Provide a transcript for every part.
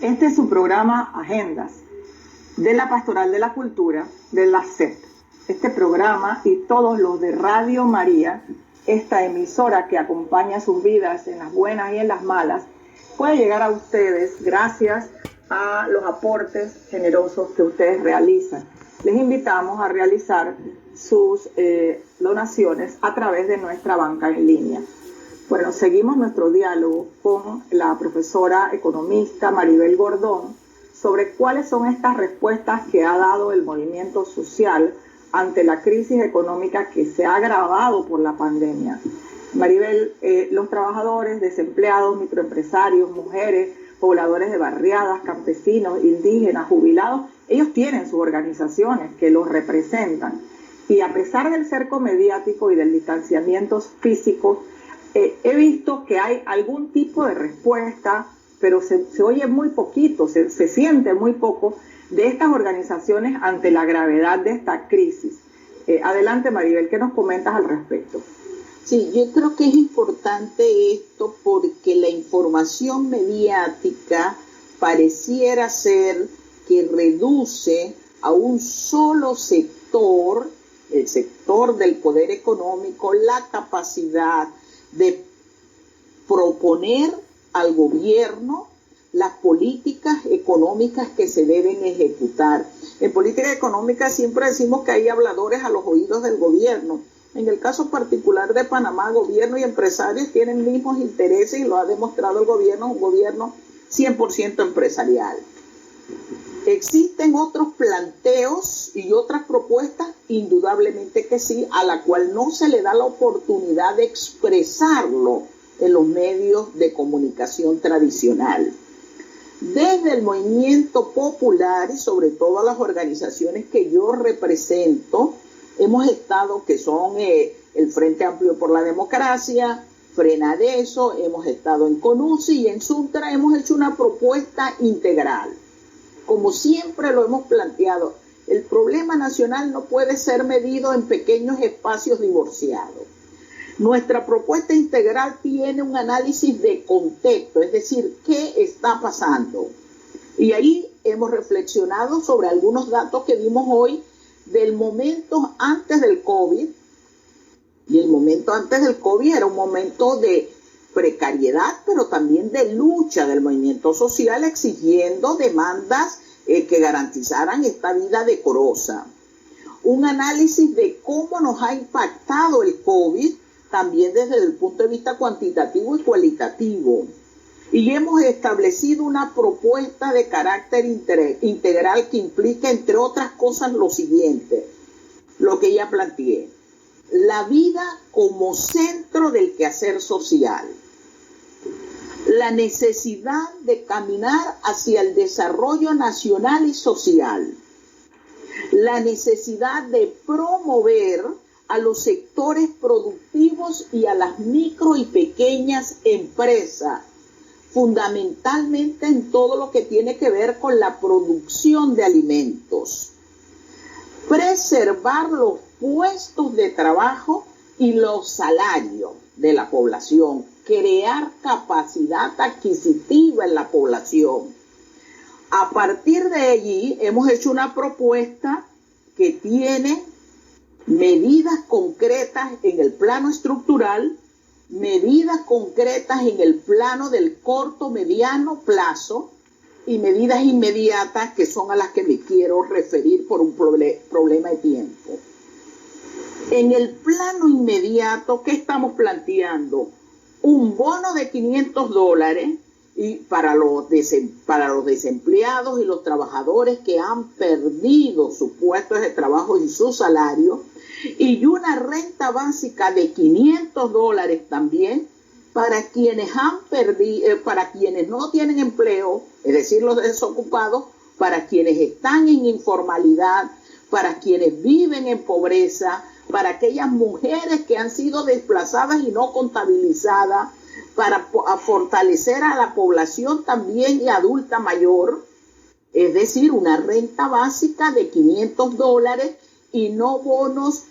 Este es su programa Agendas de la Pastoral de la Cultura de la SEP. Este programa y todos los de Radio María, esta emisora que acompaña sus vidas en las buenas y en las malas, puede llegar a ustedes gracias a los aportes generosos que ustedes realizan. Les invitamos a realizar sus donaciones a través de nuestra banca en línea. Bueno, seguimos nuestro diálogo con la profesora economista Maribel Gordón sobre cuáles son estas respuestas que ha dado el movimiento social ante la crisis económica que se ha agravado por la pandemia. Maribel, los trabajadores, desempleados, microempresarios, mujeres, pobladores de barriadas, campesinos, indígenas, jubilados, ellos tienen sus organizaciones que los representan. Y a pesar del cerco mediático y del distanciamiento físico, he visto que hay algún tipo de respuesta, pero se oye muy poquito, se siente muy poco de estas organizaciones ante la gravedad de esta crisis. Adelante, Maribel, ¿qué nos comentas al respecto? Sí, yo creo que es importante esto porque la información mediática pareciera ser que reduce a un solo sector, el sector del poder económico, la capacidad de proponer al gobierno las políticas económicas que se deben ejecutar. En política económica siempre decimos que hay habladores a los oídos del gobierno. En el caso particular de Panamá, gobierno y empresarios tienen mismos intereses y lo ha demostrado el gobierno, un gobierno 100% empresarial. ¿Existen otros planteos y otras propuestas? Indudablemente que sí, a la cual no se le da la oportunidad de expresarlo en los medios de comunicación tradicional. Desde el movimiento popular y sobre todo las organizaciones que yo represento, hemos estado, que son el Frente Amplio por la Democracia, Frenadeso, hemos estado en CONUSI y en Suntra, hemos hecho una propuesta integral. Como siempre lo hemos planteado, el problema nacional no puede ser medido en pequeños espacios divorciados. Nuestra propuesta integral tiene un análisis de contexto, es decir, ¿qué está pasando? Y ahí hemos reflexionado sobre algunos datos que vimos hoy del momento antes del COVID. Y el momento antes del COVID era un momento de precariedad, pero también de lucha del movimiento social exigiendo demandas que garantizaran esta vida decorosa. Un análisis de cómo nos ha impactado el COVID, también desde el punto de vista cuantitativo y cualitativo. Y hemos establecido una propuesta de carácter integral que implica, entre otras cosas, lo siguiente, lo que ya planteé. La vida como centro del quehacer social. La necesidad de caminar hacia el desarrollo nacional y social. La necesidad de promover a los sectores productivos y a las micro y pequeñas empresas, fundamentalmente en todo lo que tiene que ver con la producción de alimentos. Preservar los puestos de trabajo y los salarios de la población. Crear capacidad adquisitiva en la población. A partir de allí hemos hecho una propuesta que tiene medidas concretas en el plano estructural, medidas concretas en el plano del corto, mediano plazo y medidas inmediatas que son a las que me quiero referir por un problema de tiempo. En el plano inmediato, ¿qué estamos planteando? Un bono de $500 y para los desempleados y los trabajadores que han perdido sus puestos de trabajo y su salario, y una renta básica de $500 también para quienes han perdido, para quienes no tienen empleo, es decir, los desocupados, para quienes están en informalidad, para quienes viven en pobreza, para aquellas mujeres que han sido desplazadas y no contabilizadas, para fortalecer a la población también y adulta mayor, es decir, una renta básica de $500 y no bonos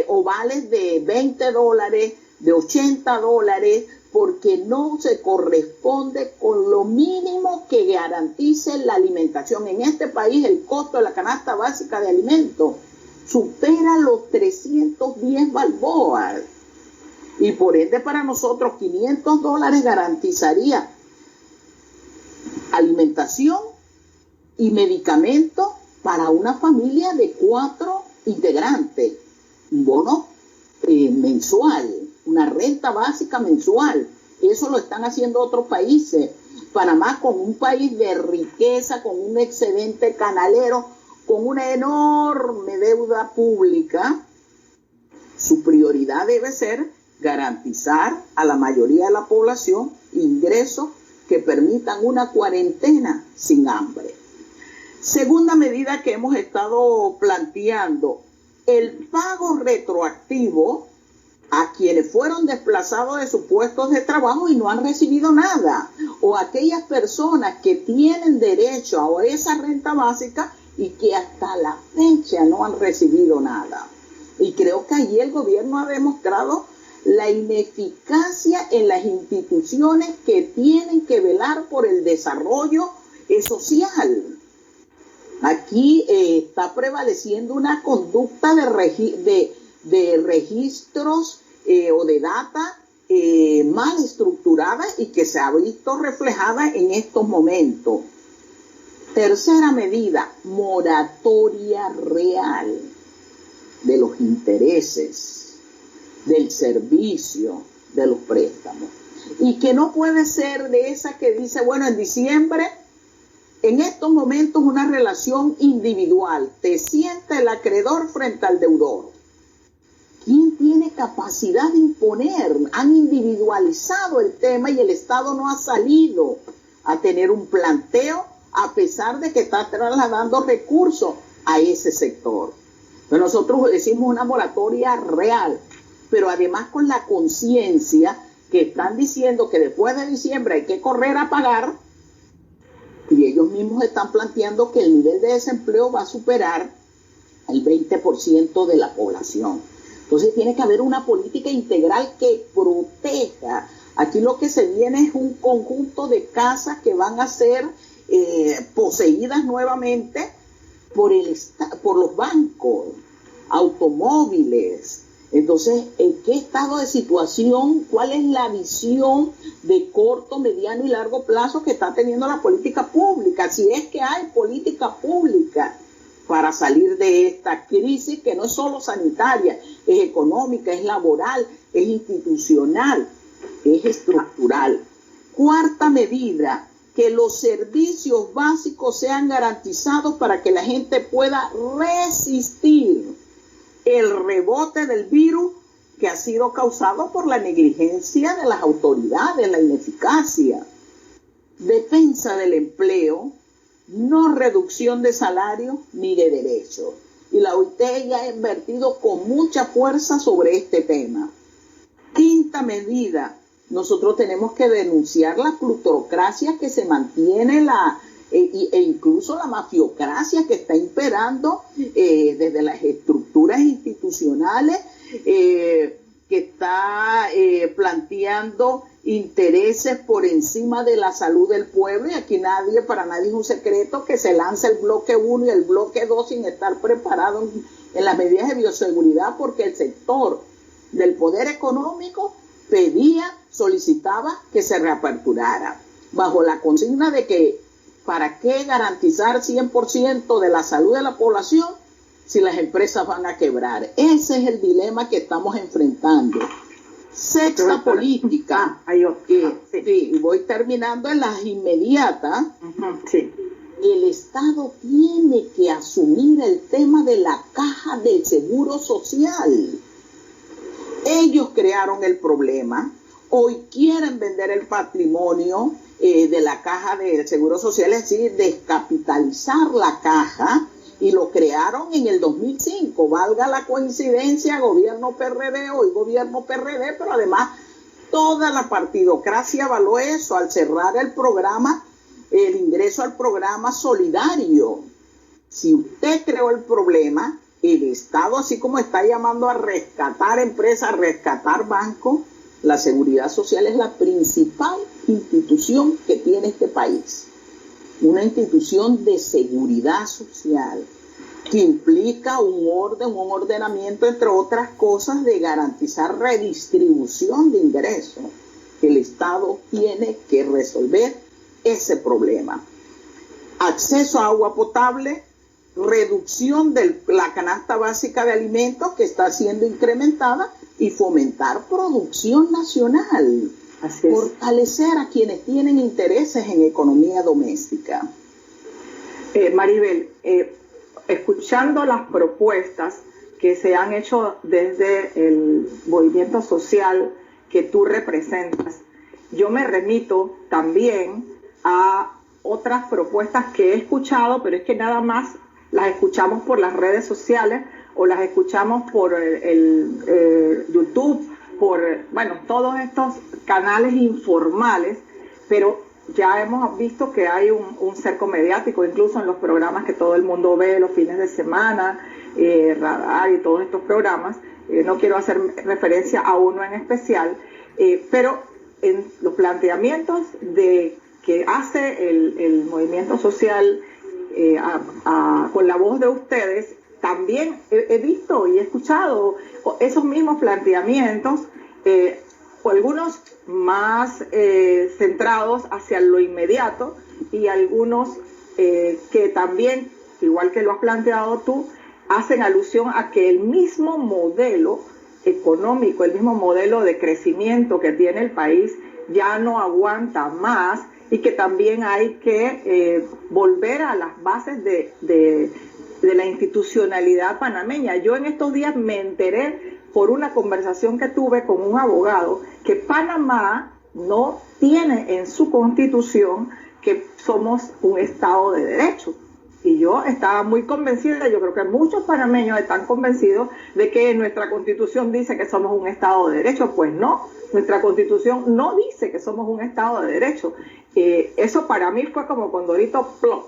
o vales de $20, de $80, porque no se corresponde con lo mínimo que garantice la alimentación. En este país el costo de la canasta básica de alimentos supera los 310 balboas y por ende para nosotros $500 garantizaría alimentación y medicamentos para una familia de 4 integrantes, un bono mensual, una renta básica mensual. Eso lo están haciendo otros países. Panamá, con un país de riqueza, con un excedente canalero, con una enorme deuda pública, su prioridad debe ser garantizar a la mayoría de la población ingresos que permitan una cuarentena sin hambre. Segunda medida que hemos estado planteando, el pago retroactivo a quienes fueron desplazados de sus puestos de trabajo y no han recibido nada, o aquellas personas que tienen derecho a esa renta básica y que hasta la fecha no han recibido nada. Y creo que allí el gobierno ha demostrado la ineficacia en las instituciones que tienen que velar por el desarrollo social. Aquí está prevaleciendo una conducta de registros o de data mal estructurada y que se ha visto reflejada en estos momentos. Tercera medida, moratoria real de los intereses, del servicio, de los préstamos. Y que no puede ser de esa que dice, bueno, en diciembre, en estos momentos una relación individual, te sienta el acreedor frente al deudor. ¿Quién tiene capacidad de imponer? Han individualizado el tema y el Estado no ha salido a tener un planteo a pesar de que está trasladando recursos a ese sector. Pero nosotros decimos una moratoria real, pero además con la conciencia que están diciendo que después de diciembre hay que correr a pagar, y ellos mismos están planteando que el nivel de desempleo va a superar el 20% de la población. Entonces tiene que haber una política integral que proteja. Aquí lo que se viene es un conjunto de casas que van a ser poseídas nuevamente por los bancos, automóviles. Entonces, ¿en qué estado de situación? ¿Cuál es la visión de corto, mediano y largo plazo que está teniendo la política pública? Si es que hay política pública para salir de esta crisis que no es solo sanitaria, es económica, es laboral, es institucional, es estructural. Cuarta medida, que los servicios básicos sean garantizados para que la gente pueda resistir el rebote del virus que ha sido causado por la negligencia de las autoridades, la ineficacia. Defensa del empleo, no reducción de salario ni de derechos. Y la OIT ya ha invertido con mucha fuerza sobre este tema. Quinta medida, nosotros tenemos que denunciar la plutocracia que se mantiene, e incluso la mafiocracia que está imperando desde las estructuras institucionales, que está planteando intereses por encima de la salud del pueblo. Y aquí para nadie es un secreto que se lanza el bloque 1 y el bloque 2 sin estar preparado en las medidas de bioseguridad, porque el sector del poder económico solicitaba que se reaperturara, bajo la consigna de que ¿para qué garantizar 100% de la salud de la población si las empresas van a quebrar? Ese es el dilema que estamos enfrentando. Sexta política, y voy terminando en las inmediatas. El Estado tiene que asumir el tema de la caja del seguro social. Ellos crearon el problema, hoy quieren vender el patrimonio de la caja del seguro social, es decir, descapitalizar la caja, y lo crearon en el 2005, valga la coincidencia, gobierno PRD, hoy gobierno PRD, pero además toda la partidocracia avaló eso al cerrar el programa, el ingreso al programa solidario. Si usted creó el problema, el Estado, así como está llamando a rescatar empresas, a rescatar bancos, La seguridad social es la principal institución que tiene este país. Una institución de seguridad social que implica un orden, un ordenamiento, entre otras cosas, de garantizar redistribución de ingresos. El Estado tiene que resolver ese problema. Acceso a agua potable, reducción de la canasta básica de alimentos que está siendo incrementada y fomentar producción nacional. Así es. Fortalecer a quienes tienen intereses en economía doméstica. Maribel, escuchando las propuestas que se han hecho desde el movimiento social que tú representas, yo me remito también a otras propuestas que he escuchado, pero es que nada más las escuchamos por las redes sociales o las escuchamos por YouTube, por, bueno, todos estos canales informales, pero ya hemos visto que hay un cerco mediático, incluso en los programas que todo el mundo ve los fines de semana, Radar y todos estos programas. No quiero hacer referencia a uno en especial, pero en los planteamientos que hace el movimiento social con la voz de ustedes, también he visto y he escuchado esos mismos planteamientos, algunos más centrados hacia lo inmediato y algunos que también, igual que lo has planteado tú, hacen alusión a que el mismo modelo económico, el mismo modelo de crecimiento que tiene el país ya no aguanta más y que también hay que volver a las bases de la institucionalidad panameña. Yo en estos días me enteré por una conversación que tuve con un abogado que Panamá no tiene en su constitución que somos un Estado de Derecho. Y yo estaba muy convencida, yo creo que muchos panameños están convencidos de que nuestra Constitución dice que somos un Estado de Derecho. Pues no, nuestra Constitución no dice que somos un Estado de Derecho. Eso para mí fue como condorito plop.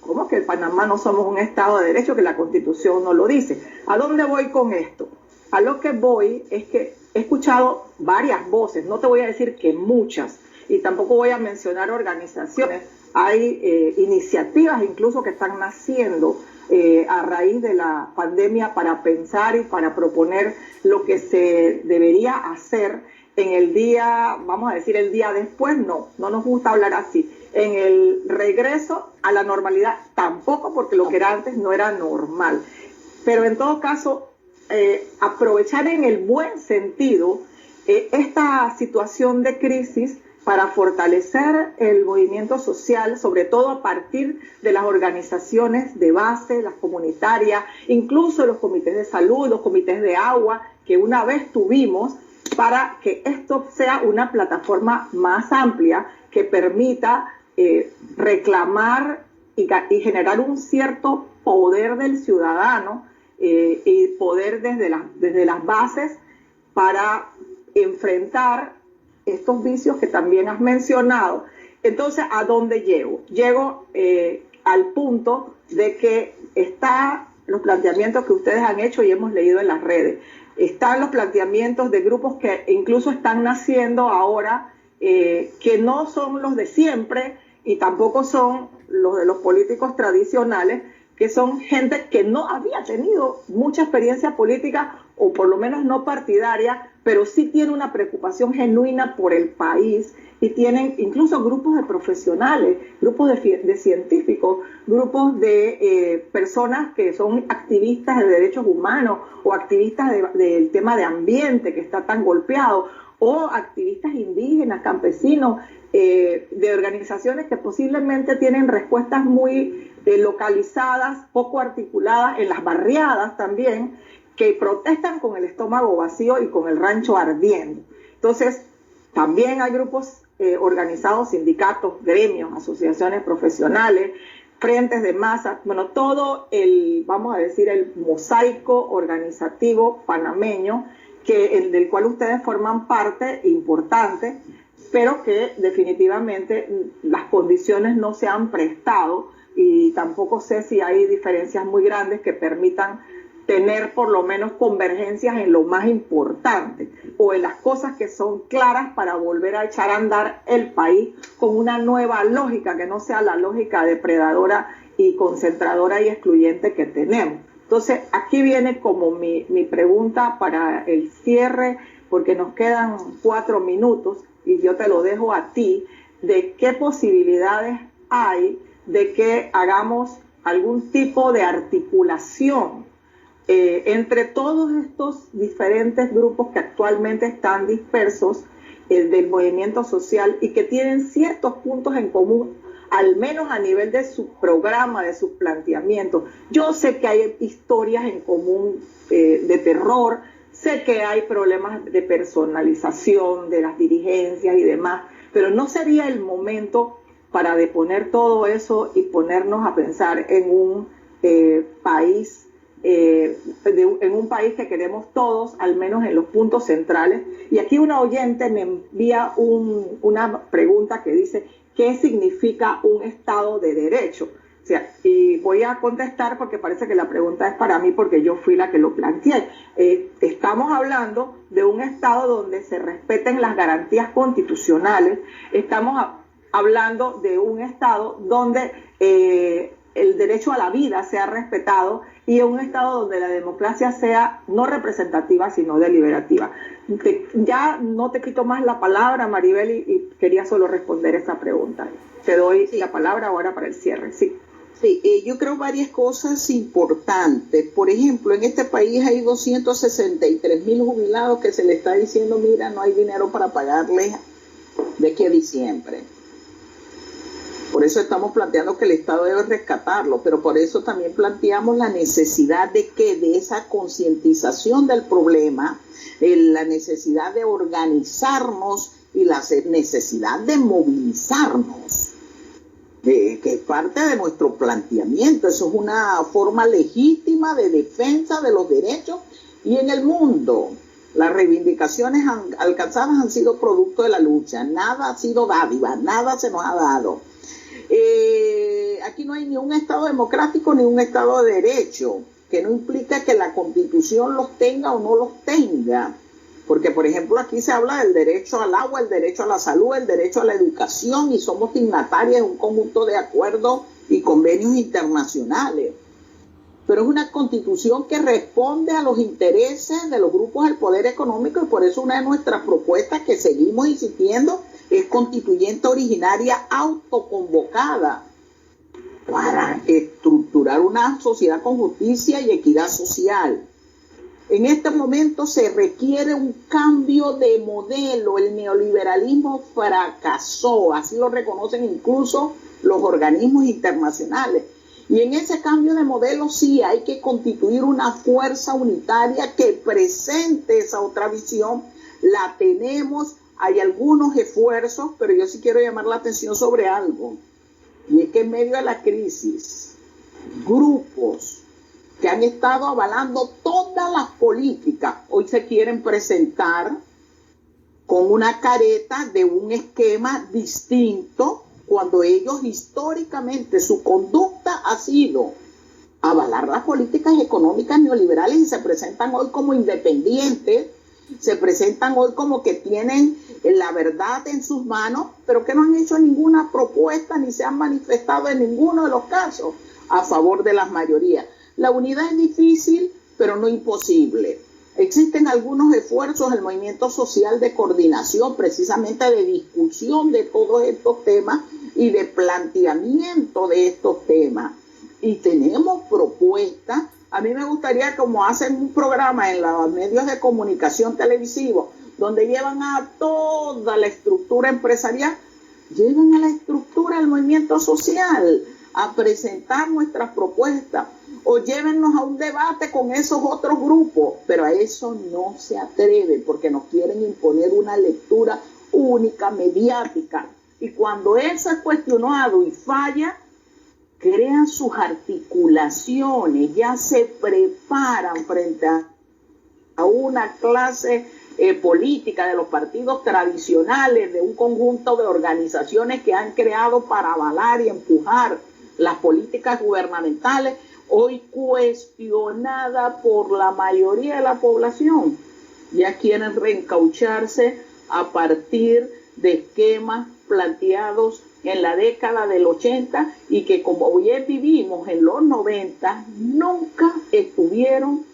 ¿Cómo que en Panamá no somos un Estado de Derecho, que la Constitución no lo dice? ¿A dónde voy con esto? A lo que voy es que he escuchado varias voces, no te voy a decir que muchas, y tampoco voy a mencionar organizaciones. Hay iniciativas incluso que están naciendo a raíz de la pandemia para pensar y para proponer lo que se debería hacer en el día, vamos a decir el día después, no nos gusta hablar así, en el regreso a la normalidad tampoco, porque lo que era antes no era normal. Pero en todo caso, aprovechar en el buen sentido esta situación de crisis para fortalecer el movimiento social, sobre todo a partir de las organizaciones de base, las comunitarias, incluso los comités de salud, los comités de agua, que una vez tuvimos, para que esto sea una plataforma más amplia que permita reclamar y generar un cierto poder del ciudadano y poder desde las bases para enfrentar estos vicios que también has mencionado. Entonces, ¿a dónde llego? Llego al punto de que están los planteamientos que ustedes han hecho y hemos leído en las redes. Están los planteamientos de grupos que incluso están naciendo ahora, que no son los de siempre y tampoco son los de los políticos tradicionales, que son gente que no había tenido mucha experiencia política, o por lo menos no partidaria, pero sí tiene una preocupación genuina por el país, y tienen incluso grupos de profesionales, grupos de científicos, grupos de personas que son activistas de derechos humanos o activistas del tema de ambiente que está tan golpeado, o activistas indígenas, campesinos, de organizaciones que posiblemente tienen respuestas muy localizadas, poco articuladas, en las barriadas también, que protestan con el estómago vacío y con el rancho ardiendo. Entonces, también hay grupos organizados, sindicatos, gremios, asociaciones profesionales, frentes de masa, bueno, todo vamos a decir, el mosaico organizativo panameño, del cual ustedes forman parte importante, pero que definitivamente las condiciones no se han prestado, y tampoco sé si hay diferencias muy grandes que permitan tener por lo menos convergencias en lo más importante o en las cosas que son claras para volver a echar a andar el país con una nueva lógica, que no sea la lógica depredadora y concentradora y excluyente que tenemos. Entonces, aquí viene como mi pregunta para el cierre, porque nos quedan 4 minutos y yo te lo dejo a ti, de qué posibilidades hay de que hagamos algún tipo de articulación entre todos estos diferentes grupos que actualmente están dispersos del movimiento social y que tienen ciertos puntos en común, al menos a nivel de su programa, de sus planteamientos. Yo sé que hay historias en común de terror, sé que hay problemas de personalización de las dirigencias y demás, pero no sería el momento para deponer todo eso y ponernos a pensar en un país en un país que queremos todos, al menos en los puntos centrales. Y aquí una oyente me envía una pregunta que dice, ¿qué significa un Estado de Derecho? O sea, y voy a contestar porque parece que la pregunta es para mí porque yo fui la que lo planteé. Estamos hablando de un Estado donde se respeten las garantías constitucionales, estamos hablando de un Estado donde el derecho a la vida sea respetado y en un Estado donde la democracia sea no representativa, sino deliberativa. Ya no te quito más la palabra, Maribel, y quería solo responder esa pregunta. Te doy la palabra ahora para el cierre. Sí. Sí, yo creo varias cosas importantes. Por ejemplo, en este país hay 263,000 jubilados que se le está diciendo, mira, no hay dinero para pagarles de aquí a diciembre. Por eso estamos planteando que el Estado debe rescatarlo, pero por eso también planteamos la necesidad de esa concientización del problema, la necesidad de organizarnos y la necesidad de movilizarnos, que es parte de nuestro planteamiento. Eso es una forma legítima de defensa de los derechos, y en el mundo las reivindicaciones alcanzadas han sido producto de la lucha, nada ha sido dádiva, nada se nos ha dado. Aquí no hay ni un Estado democrático ni un Estado de derecho, que no implica que la Constitución los tenga o no los tenga, porque por ejemplo aquí se habla del derecho al agua, el derecho a la salud, el derecho a la educación, y somos dignatarios de un conjunto de acuerdos y convenios internacionales, pero es una Constitución que responde a los intereses de los grupos del poder económico, y por eso una de nuestras propuestas que seguimos insistiendo es constituyente originaria autoconvocada para estructurar una sociedad con justicia y equidad social. En este momento se requiere un cambio de modelo. El neoliberalismo fracasó, así lo reconocen incluso los organismos internacionales. Y en ese cambio de modelo sí hay que constituir una fuerza unitaria que presente esa otra visión. La tenemos. Hay algunos esfuerzos, pero yo sí quiero llamar la atención sobre algo. Y es que en medio de la crisis, grupos que han estado avalando todas las políticas, hoy se quieren presentar con una careta de un esquema distinto, cuando ellos históricamente su conducta ha sido avalar las políticas económicas neoliberales, y se presentan hoy como independientes, se presentan hoy como que tienen la verdad en sus manos, pero que no han hecho ninguna propuesta ni se han manifestado en ninguno de los casos a favor de las mayorías. La unidad es difícil, pero no imposible. Existen algunos esfuerzos del movimiento social de coordinación, precisamente de discusión de todos estos temas y de planteamiento de estos temas. Y tenemos propuestas. A mí me gustaría, como hacen un programa en los medios de comunicación televisivos, donde llevan a toda la estructura empresarial, llevan a la estructura del movimiento social a presentar nuestras propuestas, o llévennos a un debate con esos otros grupos, pero a eso no se atreve porque nos quieren imponer una lectura única, mediática, y cuando eso es cuestionado y falla, crean sus articulaciones, ya se preparan frente a una clase política de los partidos tradicionales, de un conjunto de organizaciones que han creado para avalar y empujar las políticas gubernamentales, hoy cuestionada por la mayoría de la población. Ya quieren reencaucharse a partir de esquemas planteados en la década del 80 y que, como bien vivimos en los 90, nunca estuvieron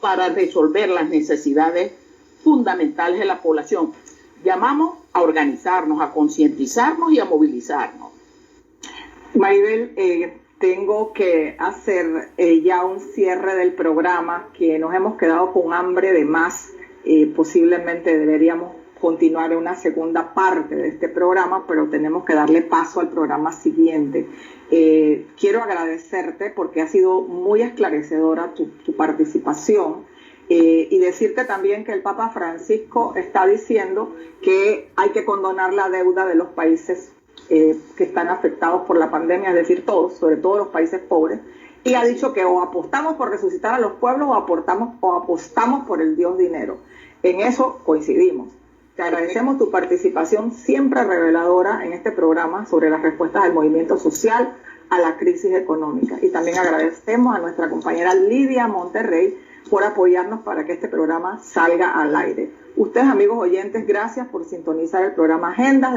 para resolver las necesidades fundamentales de la población. Llamamos a organizarnos, a concientizarnos y a movilizarnos. Maribel, tengo que hacer ya un cierre del programa, que nos hemos quedado con hambre de más. Posiblemente deberíamos continuar en una segunda parte de este programa, pero tenemos que darle paso al programa siguiente. Quiero agradecerte porque ha sido muy esclarecedora tu participación, y decirte también que el Papa Francisco está diciendo que hay que condonar la deuda de los países que están afectados por la pandemia, es decir, todos, sobre todo los países pobres, y ha dicho que o apostamos por resucitar a los pueblos o apostamos por el Dios dinero. En eso coincidimos. Te agradecemos tu participación siempre reveladora en este programa sobre las respuestas del movimiento social a la crisis económica. Y también agradecemos a nuestra compañera Lidia Monterrey por apoyarnos para que este programa salga al aire. Ustedes, amigos oyentes, gracias por sintonizar el programa Agendas.